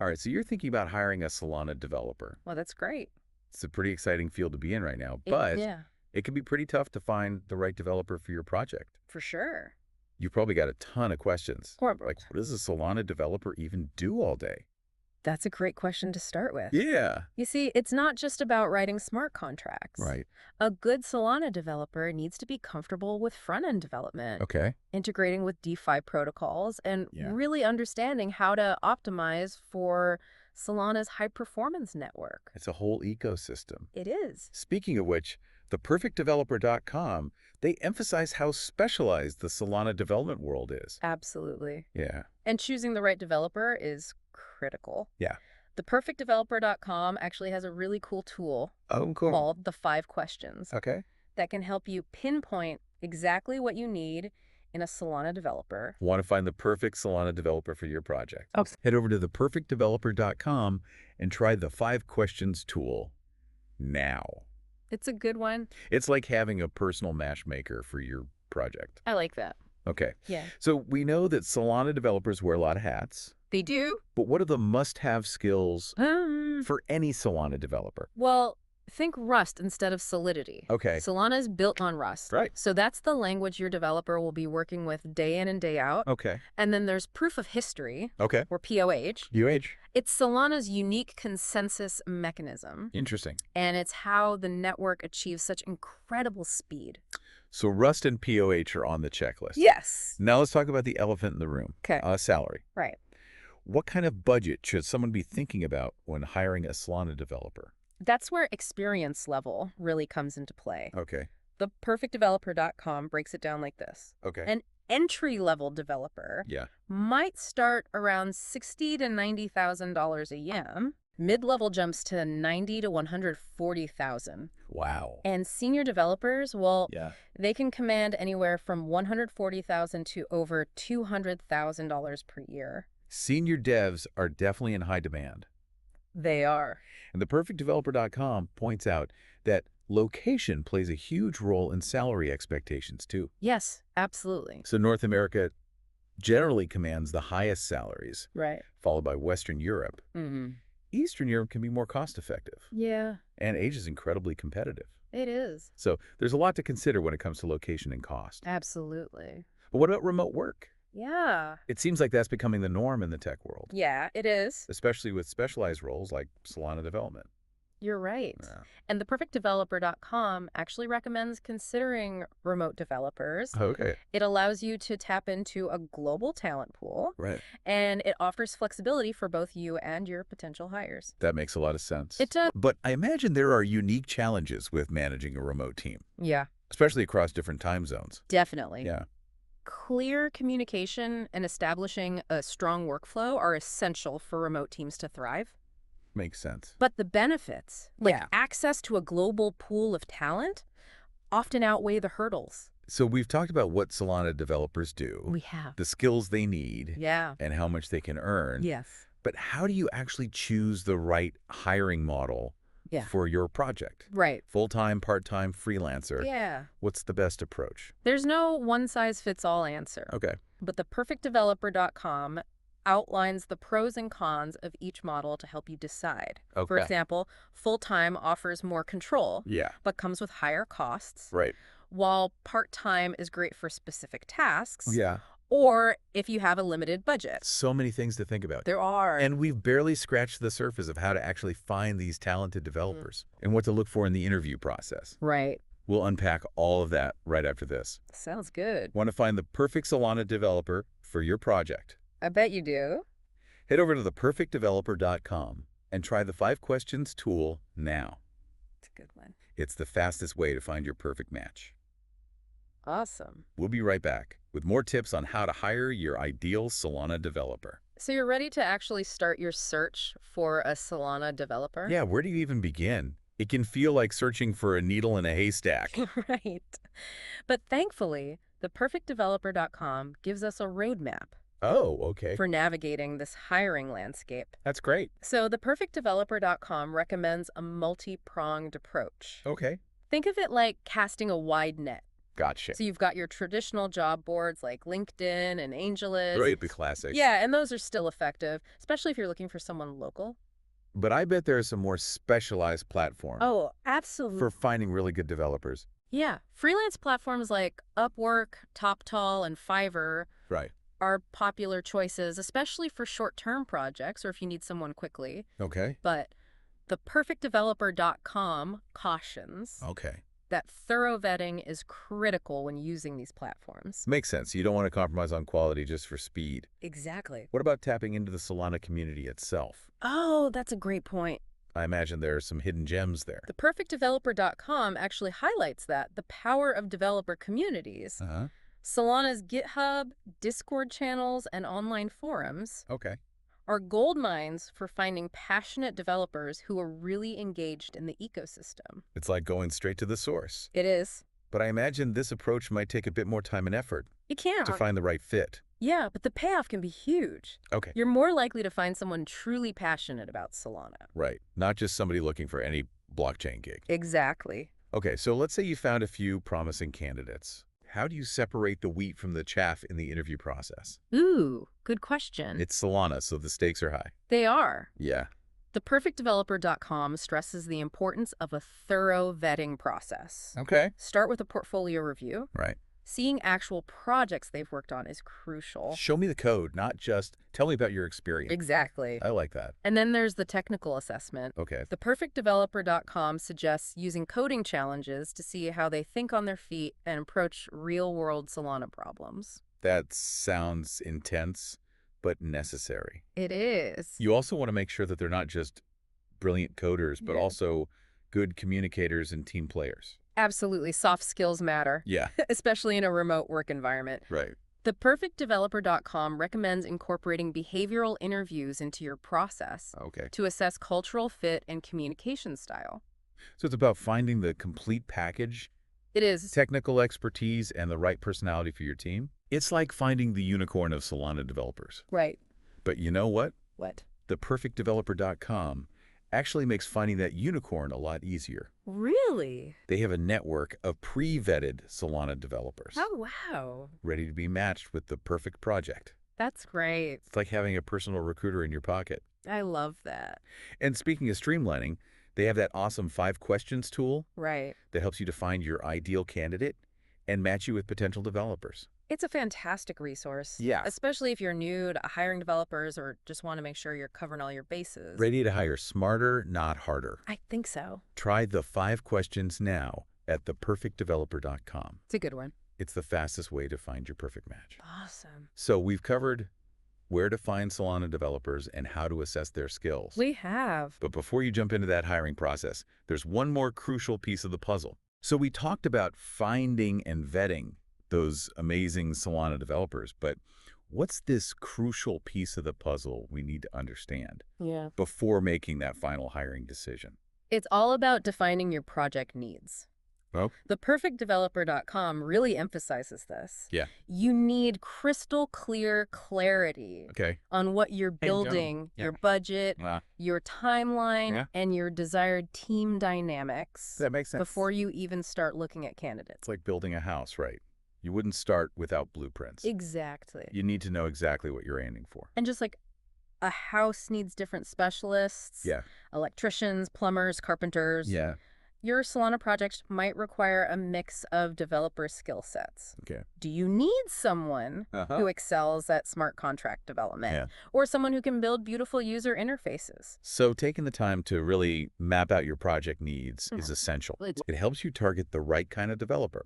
All right, so you're thinking about hiring a Solana developer. Well, that's great. It's a pretty exciting field to be in right now, but Yeah, it can be pretty tough to find the right developer for your project. for sure. You've probably got a ton of questions. Or Like, what does a Solana developer even do all day? that's a great question to start with. Yeah. You see, it's not just about writing smart contracts. Right. A good Solana developer needs to be comfortable with front-end development, Okay. integrating with DeFi protocols, and Yeah. really understanding how to optimize for Solana's high-performance network. It's a whole ecosystem. It is. Speaking of which, theperfectdeveloper.com, they emphasize how specialized the Solana development world is. Absolutely. Yeah. And choosing the right developer is critical. Yeah. Theperfectdeveloper.com actually has a really cool tool Oh, cool. called the 5 questions Okay. that can help you pinpoint exactly what you need in a Solana developer. Want to find the perfect Solana developer for your project? Oh. Head over to theperfectdeveloper.com and try the 5 questions tool now. It's a good one. It's like having a personal matchmaker for your project. I like that. Okay. Yeah. So we know that Solana developers wear a lot of hats, They do? but what are the must-have skills Um, for any Solana developer? well, think Rust instead of Solidity. Okay. Solana is built on Rust. Right. So that's the language your developer will be working with day in and day out. Okay. And then there's proof of history, Okay. or POH. UH. It's Solana's unique consensus mechanism, Interesting. and it's how the network achieves such incredible speed. So Rust and POH are on the checklist. Yes. Now let's talk about the elephant in the room. Okay. Salary. Right. What kind of budget should someone be thinking about when hiring a Solana developer? That's where experience level really comes into play. Okay. Theperfectdeveloper.com breaks it down like this. Okay. An entry-level developer Yeah. might start around $60,000 to $90,000 a year. Mid-level jumps to $90,000 to $140,000. Wow. And senior developers, well, Yeah. they can command anywhere from $140,000 to over $200,000 per year. Senior devs are definitely in high demand. They are. And theperfectdeveloper.com points out that location plays a huge role in salary expectations too. Yes, absolutely. So North America generally commands the highest salaries, Right. followed by Western Europe. Mm-hmm. Eastern Europe can be more cost-effective, Yeah, and Asia is incredibly competitive. it is. So there's a lot to consider when it comes to location and cost. Absolutely. But what about remote work? Yeah. It seems like that's becoming the norm in the tech world, Yeah, it is. especially with specialized roles like Solana development. You're right. Yeah. And theperfectdeveloper.com actually recommends considering remote developers. Okay. It allows you to tap into a global talent pool, Right. and it offers flexibility for both you and your potential hires. That makes a lot of sense. It does. But I imagine there are unique challenges with managing a remote team, Yeah, especially across different time zones. definitely. Yeah. Clear communication and establishing a strong workflow are essential for remote teams to thrive. Makes sense. But the benefits, like Yeah. access to a global pool of talent, often outweigh the hurdles. So we've talked about what Solana developers do, We have. the skills they need, Yeah. and how much they can earn. Yes. But how do you actually choose the right hiring model Yeah. for your project? Right. Full-time, part-time, freelancer? Yeah. What's the best approach? There's no one-size-fits-all answer. Okay. But theperfectdeveloper.com outlines the pros and cons of each model to help you decide. For Okay. example, full-time offers more control, Yeah. but comes with higher costs, Right. while part-time is great for specific tasks, Yeah. or if you have a limited budget. So many things to think about. There are. And we've barely scratched the surface of how to actually find these talented developers and what to look for in the interview process. Right. We'll unpack all of that right after this. Sounds good. Want to find the perfect Solana developer for your project? I bet you do. Head over to theperfectdeveloper.com and try the 5 questions tool now. It's a good one. It's the fastest way to find your perfect match. Awesome. We'll be right back with more tips on how to hire your ideal Solana developer. So you're ready to actually start your search for a Solana developer? Yeah, where do you even begin? It can feel like searching for a needle in a haystack. Right. But thankfully, theperfectdeveloper.com gives us a roadmap Oh, okay. for navigating this hiring landscape. That's great. So theperfectdeveloper.com recommends a multi-pronged approach. Okay. Think of it like casting a wide net. Gotcha. So you've got your traditional job boards like LinkedIn and AngelList. Right, the classics. Yeah, and those are still effective, especially if you're looking for someone local. But I bet there are some more specialized platforms Oh, absolutely. for finding really good developers. Yeah, freelance platforms like Upwork, TopTal, and Fiverr Right. are popular choices, especially for short-term projects or if you need someone quickly. Okay. But theperfectdeveloper.com cautions Okay. that thorough vetting is critical when using these platforms. Makes sense. You don't want to compromise on quality just for speed. Exactly. What about tapping into the Solana community itself? Oh, that's a great point. I imagine there are some hidden gems there. Theperfectdeveloper.com actually highlights that, the power of developer communities. Uh-huh. Solana's GitHub, Discord channels, and online forums Okay. are gold mines for finding passionate developers who are really engaged in the ecosystem. It's like going straight to the source. It is. But I imagine this approach might take a bit more time and effort It can. to find the right fit. Yeah, but the payoff can be huge. Okay. You're more likely to find someone truly passionate about Solana. Right. Not just somebody looking for any blockchain gig. Exactly. Okay, so let's say you found a few promising candidates. How do you separate the wheat from the chaff in the interview process? Ooh, good question. It's Solana, so the stakes are high. They are. Yeah. Theperfectdeveloper.com stresses the importance of a thorough vetting process. Okay. Start with a portfolio review. Right. Seeing actual projects they've worked on is crucial. Show me the code, not just tell me about your experience. Exactly. I like that. And then there's the technical assessment. Okay. Theperfectdeveloper.com suggests using coding challenges to see how they think on their feet and approach real-world Solana problems. That sounds intense, but necessary. It is. You also want to make sure that they're not just brilliant coders, but Yeah. also good communicators and team players. Absolutely. Soft skills matter, Yeah. especially in a remote work environment. Right. Theperfectdeveloper.com recommends incorporating behavioral interviews into your process Okay. to assess cultural fit and communication style. So it's about finding the complete package, It is. technical expertise, and the right personality for your team. It's like finding the unicorn of Solana developers. Right. But you know what? What? Theperfectdeveloper.com actually makes finding that unicorn a lot easier. Really? They have a network of pre-vetted Solana developers Oh, wow. ready to be matched with the perfect project. That's great. It's like having a personal recruiter in your pocket. I love that. And speaking of streamlining, they have that awesome 5 questions tool Right. that helps you to find your ideal candidate and match you with potential developers. It's a fantastic resource. Yeah. Especially if you're new to hiring developers or just want to make sure you're covering all your bases. Ready to hire smarter, not harder. I think so. Try the 5 questions now at theperfectdeveloper.com. It's a good one. It's the fastest way to find your perfect match. Awesome. So we've covered where to find Solana developers and how to assess their skills. We have. But before you jump into that hiring process, there's one more crucial piece of the puzzle. So we talked about finding and vetting those amazing Solana developers, but what's this crucial piece of the puzzle we need to understand Yeah. before making that final hiring decision? It's all about defining your project needs. Well, Theperfectdeveloper.com really emphasizes this. yeah. You need crystal clear clarity Okay. on what you're Hey, Joe. building, Yeah. your budget, Uh, your timeline, Yeah. and your desired team dynamics that makes sense. before you even start looking at candidates. It's like building a house, right? You wouldn't start without blueprints. Exactly. You need to know exactly what you're aiming for. And just like a house needs different specialists, Yeah. electricians, plumbers, carpenters. Yeah. Your Solana project might require a mix of developer skill sets. Okay. Do you need someone who excels at smart contract development? Yeah. Or someone who can build beautiful user interfaces? So taking the time to really map out your project needs is essential. It helps you target the right kind of developer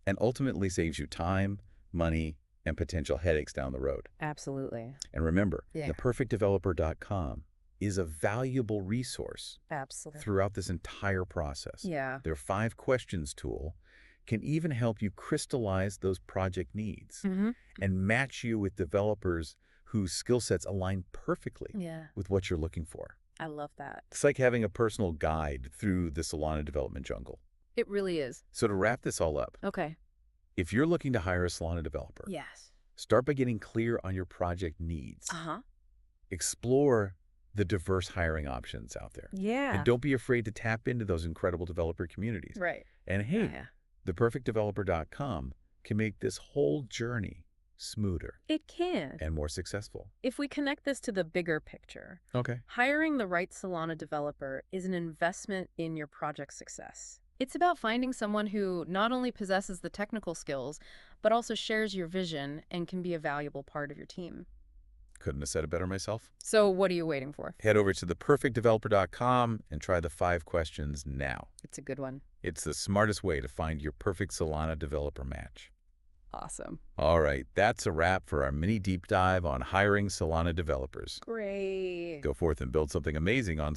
and ultimately saves you time, money, and potential headaches down the road. Absolutely. And remember, Yeah. theperfectdeveloper.com is a valuable resource Absolutely. throughout this entire process. Yeah. Their 5 questions tool can even help you crystallize those project needs and match you with developers whose skill sets align perfectly Yeah. with what you're looking for. I love that. It's like having a personal guide through the Solana development jungle. It really is. So to wrap this all up, Okay. if you're looking to hire a Solana developer, Yes. start by getting clear on your project needs. Uh-huh. Explore the diverse hiring options out there. Yeah. And don't be afraid to tap into those incredible developer communities. Right. And hey, Yeah. theperfectdeveloper.com can make this whole journey smoother It can. and more successful. If we connect this to the bigger picture, Okay. hiring the right Solana developer is an investment in your project's success. It's about finding someone who not only possesses the technical skills, but also shares your vision and can be a valuable part of your team. Couldn't have said it better myself. So what are you waiting for? Head over to theperfectdeveloper.com and try the 5 questions now. It's a good one. It's the smartest way to find your perfect Solana developer match. Awesome. All right, that's a wrap for our mini deep dive on hiring Solana developers. Great. Go forth and build something amazing on